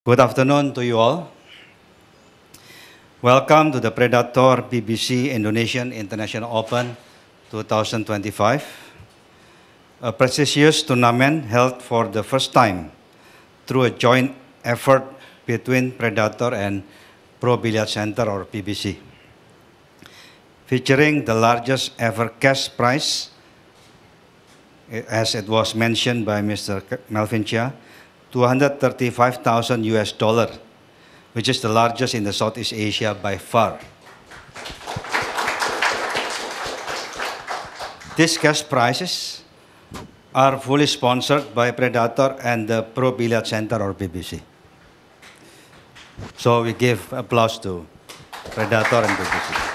Good afternoon to you all. Welcome to the Predator PBC Indonesian International Open 2025, a prestigious tournament held for the first time through a joint effort between Predator and Pro Billiard Center or PBC, featuring the largest ever cash prize, as it was mentioned by Mr. Melvin Chia, $235,000 US, which is the largest in the Southeast Asia by far. These cash prizes are fully sponsored by Predator and the Pro Billiard Center or PBC. So we give applause to Predator and PBC.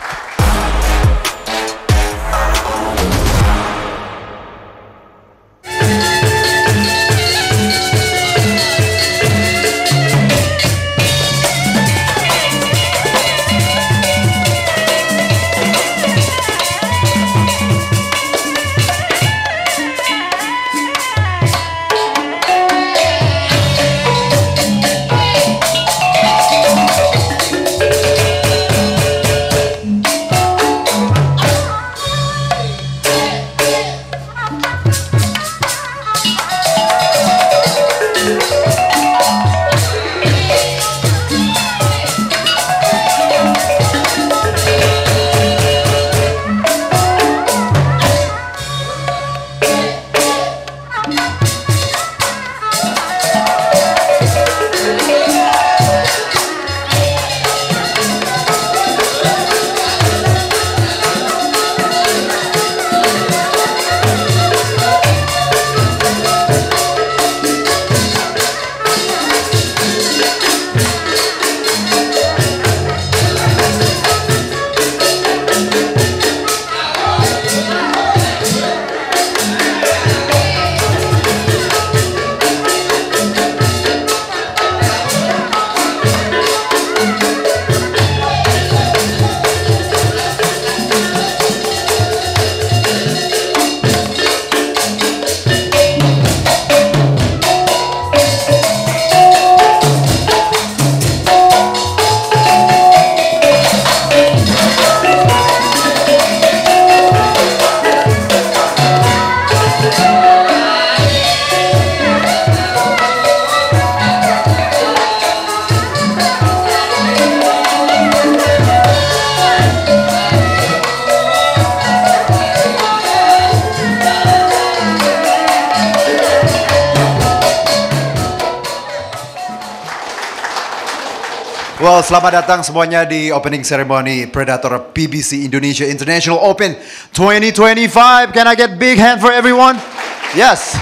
Well, selamat datang semuanya di opening ceremony Predator PBC Indonesia International Open 2025. Can I get big hand for everyone? Yes.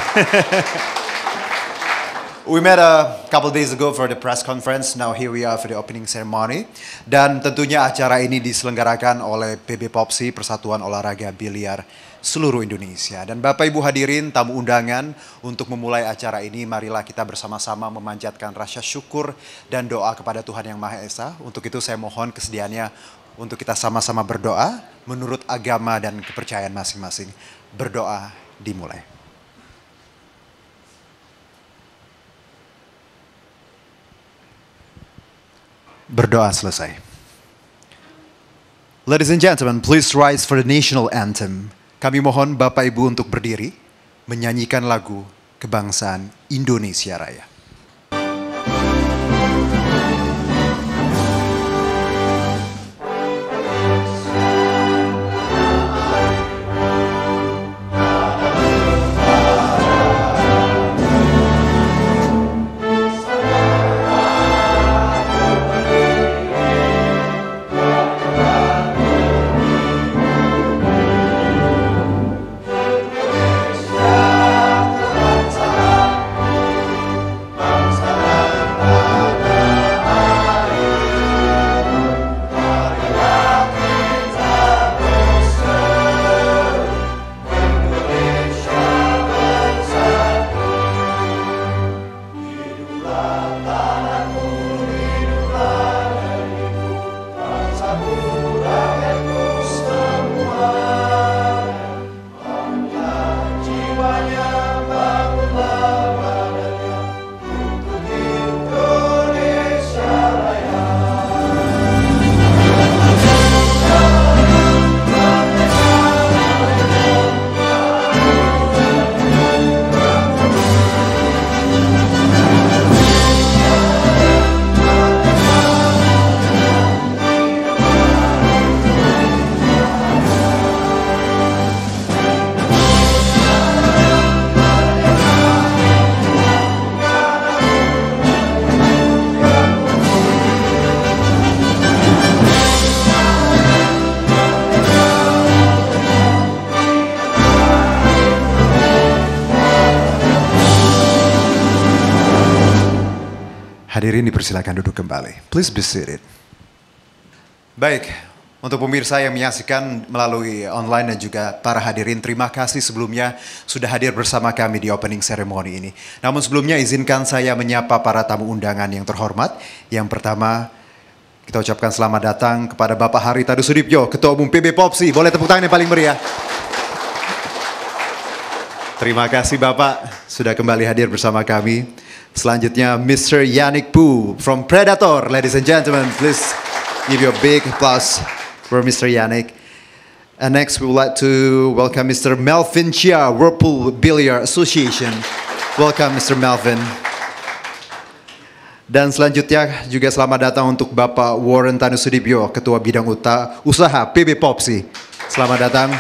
We met a couple days ago for the press conference. Now here we are for the opening ceremony. Dan tentunya acara ini diselenggarakan oleh PB Popsi, Persatuan Olahraga Biliar seluruh Indonesia. Dan Bapak Ibu hadirin, tamu undangan, untuk memulai acara ini marilah kita bersama-sama memanjatkan rasa syukur dan doa kepada Tuhan Yang Maha Esa. Untuk itu saya mohon kesediaannya untuk kita sama-sama berdoa menurut agama dan kepercayaan masing-masing. Berdoa dimulai. Berdoa selesai. Ladies and gentlemen, please rise for the national anthem. Kami mohon Bapak Ibu untuk berdiri, menyanyikan lagu kebangsaan Indonesia Raya. Hadirin dipersilakan duduk kembali. Please be seated. Baik, untuk pemirsa yang menyaksikan melalui online dan juga para hadirin, terima kasih sebelumnya sudah hadir bersama kami di opening ceremony ini. Namun sebelumnya izinkan saya menyapa para tamu undangan yang terhormat. Yang pertama, kita ucapkan selamat datang kepada Bapak Haritanu Sudibyo, Ketua Umum PB Popsi. Boleh tepuk tangan yang paling meriah. Terima kasih Bapak sudah kembali hadir bersama kami. Selanjutnya Mr. Yannick Pu from Predator. Ladies and gentlemen, please give you a big applause for Mr. Yannick. And next we would like to welcome Mr. Melvin Chia, Whirlpool Billiard Association. Welcome Mr. Melvin. Dan selanjutnya juga selamat datang untuk Bapak Warren Tanusudibyo, Ketua Bidang Usaha PB Popsi. Selamat datang.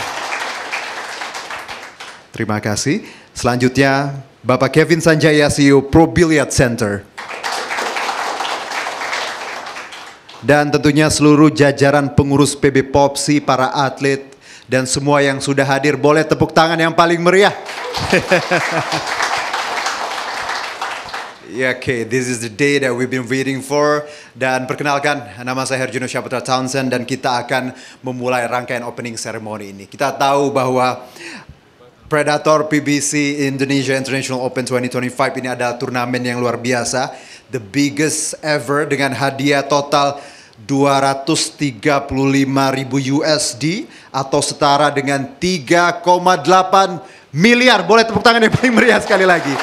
Terima kasih. Selanjutnya Bapak Kevin Sanjaya, CEO Pro Billiard Center. Dan tentunya seluruh jajaran pengurus PB Popsi, para atlet, dan semua yang sudah hadir, boleh tepuk tangan yang paling meriah. Ya, oke, this is the day that we've been waiting for. Dan perkenalkan, nama saya Herjuno Syaputra Townsend dan kita akan memulai rangkaian opening ceremony ini. Kita tahu bahwa Predator PBC Indonesia International Open 2025 ini adalah turnamen yang luar biasa, the biggest ever dengan hadiah total 235.000 USD atau setara dengan 3,8 miliar. Boleh tepuk tangan yang paling meriah sekali lagi.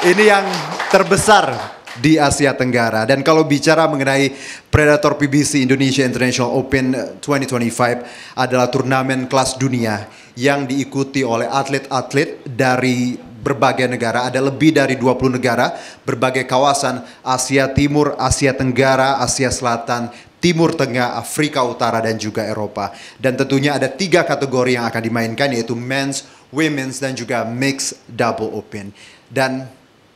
Ini yang terbesar di Asia Tenggara. Dan kalau bicara mengenai Predator PBC Indonesia International Open 2025 adalah turnamen kelas dunia yang diikuti oleh atlet-atlet dari berbagai negara. Ada lebih dari 20 negara, berbagai kawasan Asia Timur, Asia Tenggara, Asia Selatan, Timur Tengah, Afrika Utara, dan juga Eropa. Dan tentunya ada 3 kategori yang akan dimainkan, yaitu Men's, Women's, dan juga Mixed Double Open. Dan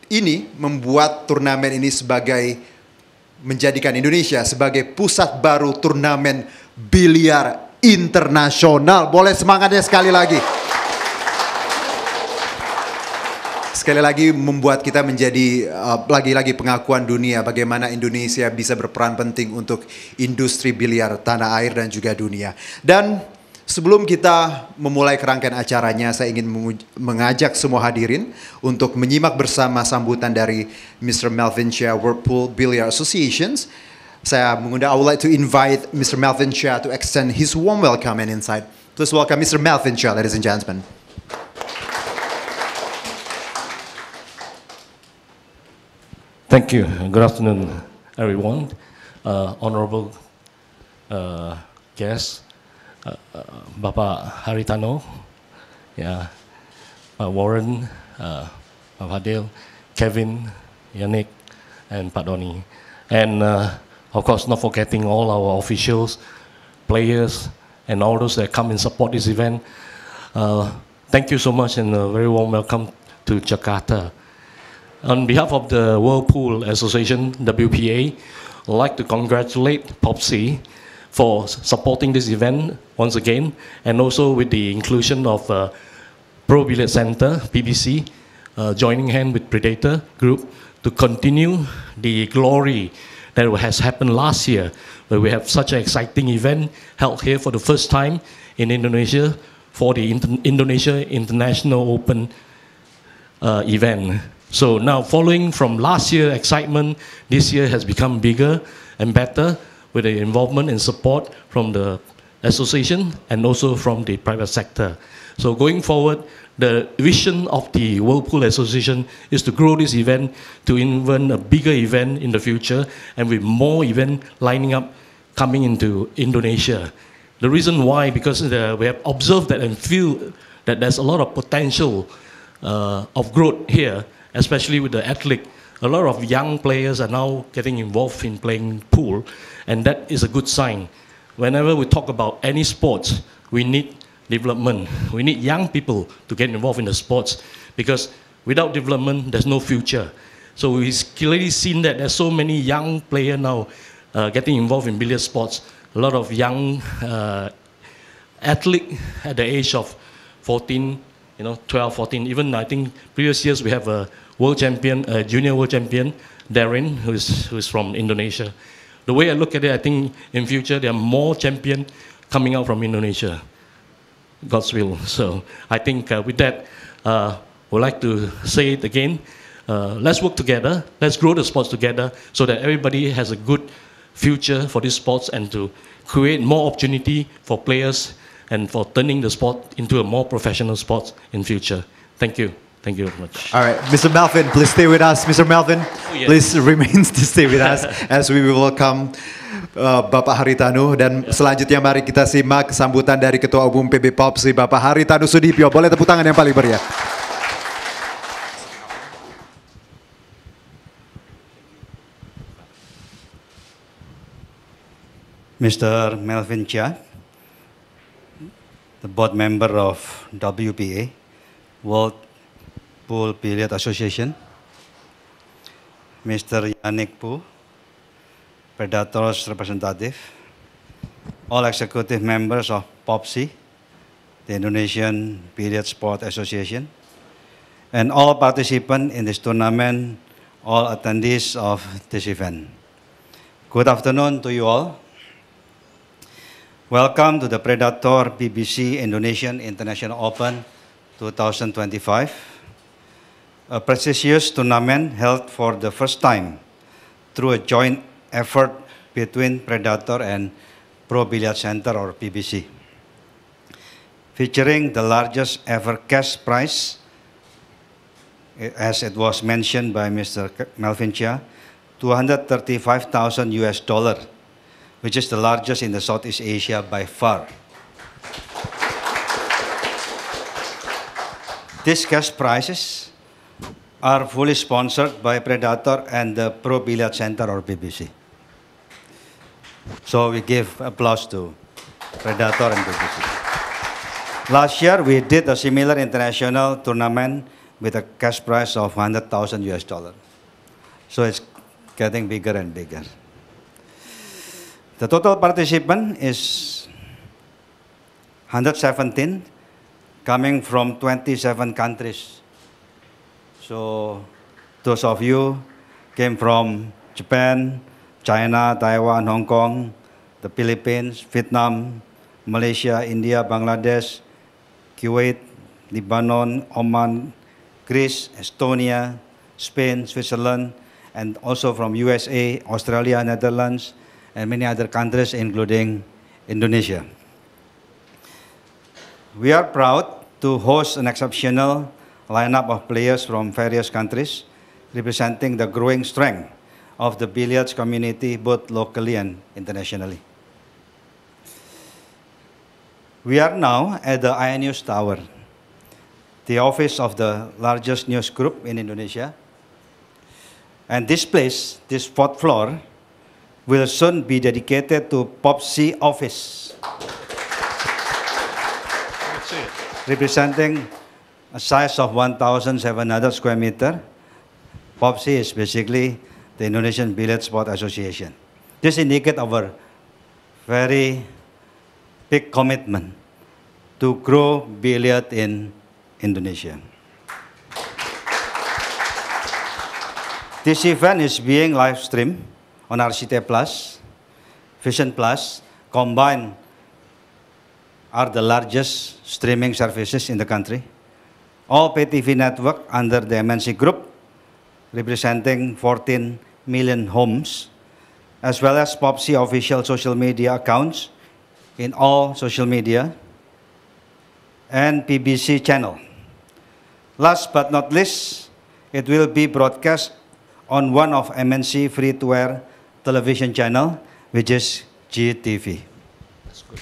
ini membuat turnamen ini menjadikan Indonesia sebagai pusat baru turnamen biliar internasional. Boleh semangatnya sekali lagi. Sekali lagi membuat kita menjadi lagi-lagi pengakuan dunia bagaimana Indonesia bisa berperan penting untuk industri biliar tanah air dan juga dunia. Dan sebelum kita memulai kerangkaian acaranya, saya ingin mengajak semua hadirin untuk menyimak bersama sambutan dari Mr. Melvin Chia, Whirlpool Billiard Associations. I would like to invite Mr. Melvin Chia to extend his warm welcome and insight. Please welcome Mr. Melvin Chia, ladies and gentlemen. Thank you. Good afternoon, everyone. Honorable guests, Bapak Haritano, Warren, Pak Fadil, Kevin, Yannick, and Pak Doni. And of course, not forgetting all our officials, players, and all those that come and support this event. Thank you so much and a very warm welcome to Jakarta. On behalf of the Whirlpool Association, WPA, I'd like to congratulate Popsi for supporting this event once again, and also with the inclusion of Pro Billiard Center, PBC, joining hand with Predator Group to continue the glory that has happened last year, where we have such an exciting event held here for the first time in Indonesia for the Indonesia International Open event. So now, following from last year's excitement, this year has become bigger and better with the involvement and support from the association and also from the private sector. So going forward, the vision of the Whirlpool Association is to grow this event to even a bigger event in the future, and with more events lining up coming into Indonesia. The reason why, because we have observed that and feel that there's a lot of potential of growth here, especially with the athlete. A lot of young players are now getting involved in playing pool, and that is a good sign. Whenever we talk about any sports, we need development. We need young people to get involved in the sports, because without development, there's no future. So we've clearly seen that there's so many young players now getting involved in billiard sports. A lot of young athletes at the age of 14, 12, 14. Even I think previous years we have a world champion, a junior world champion, Darren, who's from Indonesia. The way I look at it, I think in future there are more champions coming out from Indonesia. God's will. So I think with that, would like to say it again. Let's work together. Let's grow the sports together so that everybody has a good future for these sports and to create more opportunity for players and for turning the sport into a more professional sport in future. Thank you. Thank you very much. All right, Mr. Melvin, please stay with us. Mr. Melvin, yes. please remain to stay with us as we will welcome Bapak Haritanu. Dan selanjutnya mari kita simak sambutan dari Ketua Umum PB POPSI, Bapak Haritanu Sudibyo. Boleh tepuk tangan yang paling meriah. Mr. Melvin Chia, the board member of WPA, World Pool Billiard Association, Mr. Yannick Pu, Predators representative, all executive members of POPSI, the Indonesian Billiard Sport Association, and all participants in this tournament, all attendees of this event. Good afternoon to you all. Welcome to the Predator PBC Indonesian International Open 2025, a prestigious tournament held for the first time through a joint effort between Predator and Pro Billiard Center or PBC, featuring the largest ever cash prize, as it was mentioned by Mr. Melvin Chia, $235,000 US, which is the largest in the Southeast Asia by far. These cash prizes are fully sponsored by Predator and the Pro Billiard Center or PBC. So we give applause to Predator and PBC. Last year we did a similar international tournament with a cash prize of $100,000 US. So it's getting bigger and bigger. The total participant is 117, coming from 27 countries. So those of you came from Japan, China, Taiwan, Hong Kong, the Philippines, Vietnam, Malaysia, India, Bangladesh, Kuwait, Lebanon, Oman, Greece, Estonia, Spain, Switzerland, and also from USA, Australia, Netherlands, and many other countries, including Indonesia. We are proud to host an exceptional lineup of players from various countries, representing the growing strength of the billiards community, both locally and internationally. We are now at the iNews Tower, the office of the largest news group in Indonesia. And this place, this fourth floor, will soon be dedicated to POPSI office, representing a size of 1,700 square meter. POPSI is basically the Indonesian Billiard Sport Association. This indicates our very big commitment to grow billiard in Indonesia. This event is being live streamed on RCT Plus, Vision Plus. Combined are the largest streaming services in the country. All pay TV network under the MNC Group, representing 14 million homes, as well as POPSI official social media accounts in all social media, and PBC channel. Last but not least, it will be broadcast on one of MNC free-to-air television channel, which is GTV. That's good.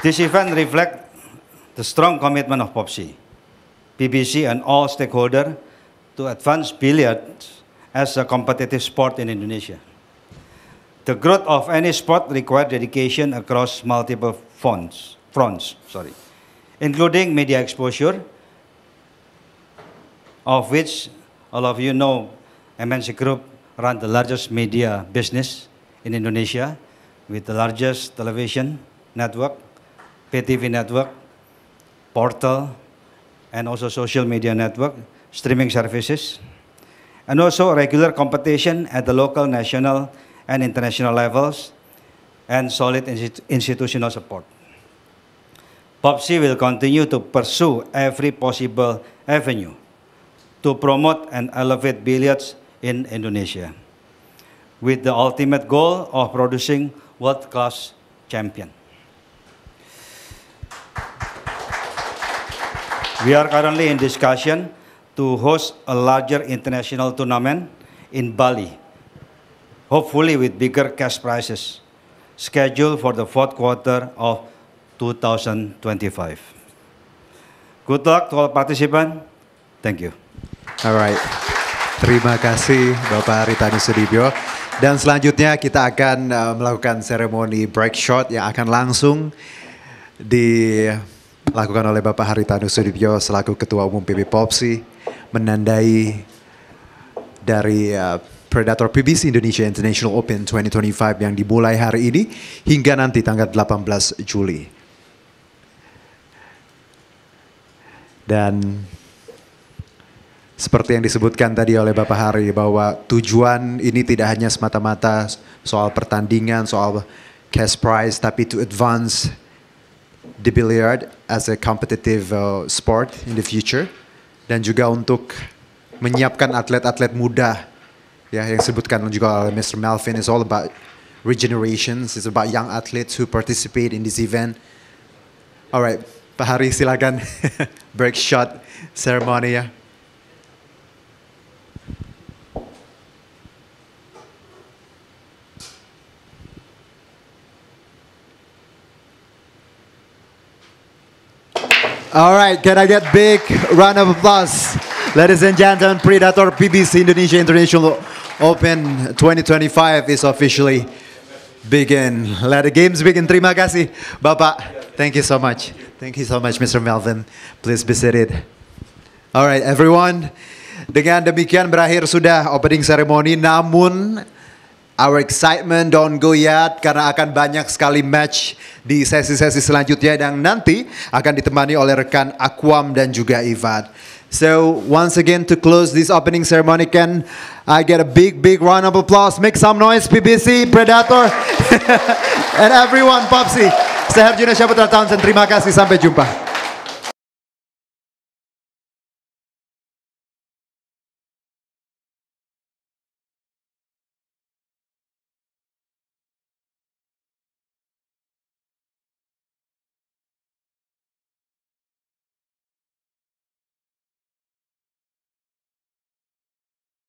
This event reflects the strong commitment of POPSI, PBC, and all stakeholders to advance billiards as a competitive sport in Indonesia. The growth of any sport requires dedication across multiple fronts, including media exposure, of which all of you know MNC Group runs the largest media business in Indonesia, with the largest television network, pay TV network, portal, and also social media network, streaming services. and also regular competition at the local, national, and international levels, and solid institutional support. POPSI will continue to pursue every possible avenue to promote and elevate billiards in Indonesia, with the ultimate goal of producing world-class champion. We are currently in discussion to host a larger international tournament in Bali, hopefully with bigger cash prizes, scheduled for the fourth quarter of 2025. Good luck to all participants. Thank you. Alright, terima kasih Bapak Haritanu Sudibyo. Dan selanjutnya kita akan melakukan seremoni break shot yang akan langsung dilakukan oleh Bapak Haritanu Sudibyo selaku Ketua Umum PB POPSI, menandai dari Predator PBC Indonesia International Open 2025 yang dimulai hari ini hingga nanti tanggal 18 Juli. Dan seperti yang disebutkan tadi oleh Bapak Hari, bahwa tujuan ini tidak hanya semata-mata soal pertandingan, soal cash prize, tapi to advance the billiard as a competitive sport in the future, dan juga untuk menyiapkan atlet-atlet muda, ya, yang disebutkan juga oleh Mr. Melvin. It's all about regenerations, it's about young athletes who participate in this event. Alright, Pak Hari silakan break shot ceremony ya. All right, can I get big round of applause? Ladies and gentlemen, Predator PBC Indonesia International Open 2025 is officially begin. Let the games begin. Terima kasih, Bapak. Thank you so much. Thank you so much, Mr. Melvin. Please be seated. All right, everyone. Dengan demikian berakhir sudah opening ceremony. Namun, our excitement don't go yet karena akan banyak sekali match di sesi-sesi selanjutnya dan nanti akan ditemani oleh rekan Aquam dan juga Ivan. So once again to close this opening ceremony, can I get a big round of applause? Make some noise, PBC, Predator, and everyone, POPSI. Saya Harjuna Syaputra Townsend, terima kasih, sampai jumpa.